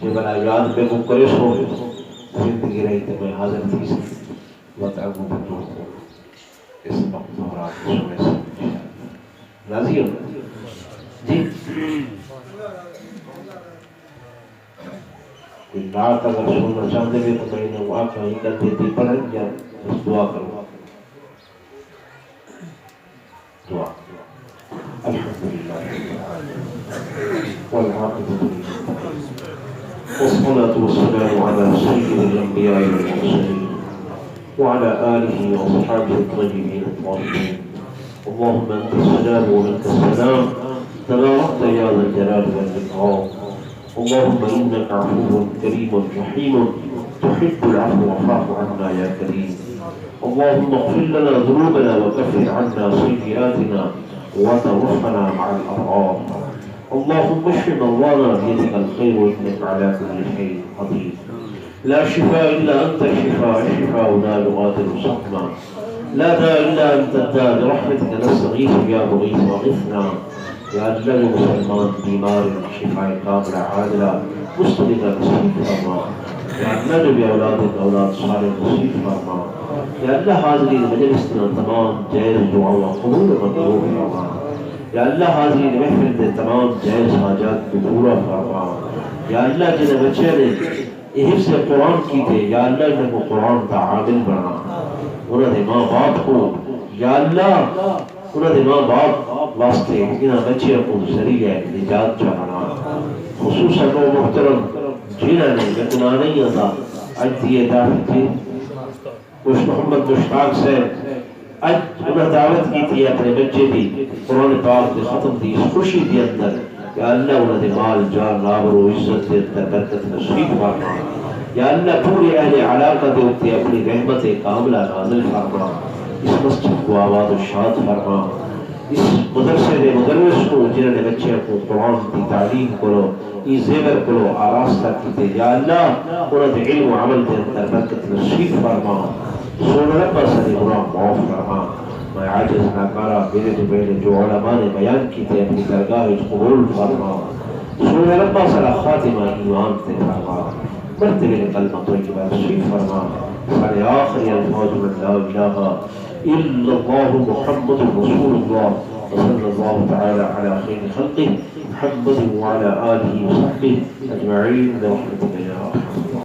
जो बना याद पे मुकरिश हो जिंदगी रही तो मैं हाजिर थी सी वतअबू बतू इस वक्त और आप सुबह से राजी हो जी। कोई नात अगर सुनना चाहते हैं तो मैंने वहाँ कहीं का देती पढ़ें या बस दुआ करो दुआ अल्हम्दुलिल्लाह वल आक़िबतु लिल-मुत्तक़ीन वस्सलातु वस्सलामु अला सय्यिदिल अंबिया'i वल मुरसलीन व अला आलिहि व अस्हाबिहि अत-तय्यिबीन अत-ताहिरीन अल्लाहुम्मा अंता सलाम व मिनका सलाम तबारकता या ज़ल जलाली वल इकराम अल्लाहुम्मा इन्नका अफ़ुव्वुन करीमुन रहीमुन तुहिब्बुल अफ़्व फ़अफ़ु अन्ना या करीम अल्लाहुम्मा इग़फिर लना ज़ुनूबना व कफ़िर अन्ना सय्यिआतिना व तवफ़्फ़ना मअल अबरार अल्लाहुम्मा इश्फ़ि मर्ज़ाना बियदिकल ख़ैर इन्नका अला कुल्लि शैइन क़दीर ला शिफ़ा इल्ला अंता शिफ़ाअ शिफ़ाअ ला युग़ादिरु सक़मा ला दाअ इल्ला अंता दाअ बिरहमतिका नस्तगीथु या मुग़ीथ अग़िथना या अल्लाह जो मुसलमान बीमार शिफाए कामिला आजिला मुस्तक़िला नसीब फरमा या अल्लाह जो भी औलाद साले नसीब फरमा या अल्लाह हाज़िरीन मजलिस में तमाम जायज़ दुआओं कबूल मंजूर फरमा या अल्लाह हाज़िरीन महफ़िल में तमाम जायज़ हाजात को पूरा फरमा या अल्लाह जिन्हें बच्चे ने हिफ्ज़ कुरान की थे या अल्लाह इनको कुरान का आदिल बना उन्होंने माँ बाप को या अल्लाह उन्होंने माँ बाप वास्ते इन बच्चों को ज़रिया निजात चाहना खुसूसन वो मुहतरम जिन्होंने गुनाह नहीं आता आज दिए दावत थी कुछ मोहम्मद मुश्ताक से आज उन्हें दावत की थी अपने बच्चे की कुरान पाक के ख़त्म दी खुशी के अंदर या अल्लाह उन्हें माल जान लाबर इज्जत के अंदर बरकत नसीब फरमा या अल्लाह पूरे अहले इलाका के उत्ते अपनी रहमत कामिला नाज़िल फरमा इस मस्जिद को आबाद और शाद फरमा इस मदरसे ने मुदर्रिस को जिन्होंने बच्चे को कुरान की तालीम करो इस ज़ेवर करो आरास्ता की या अल्लाह उन्हें इल्म व अमल के अंदर बरकत नसीब फरमा सोना रब्बा सदी गुनाह माफ़ फरमा मैं आजिज़ नाकारा मेरे से पहले जो उलमा ने बयान की थे अपनी दरगाह कबूल फरमा सोना रब्बा सला खातिमा ईमान से फरमा मरतबे कलमा तय्यबा नसीब फरमा सारे आखिरी अल्फाज में ला इलाहा इल्लल्लाहु मुहम्मदुर रसूलुल्लाह सल्लल्लाहु तआला अला खैरि खल्क़िही मुहम्मद व अला आलिहि व सहबिही अजमईन।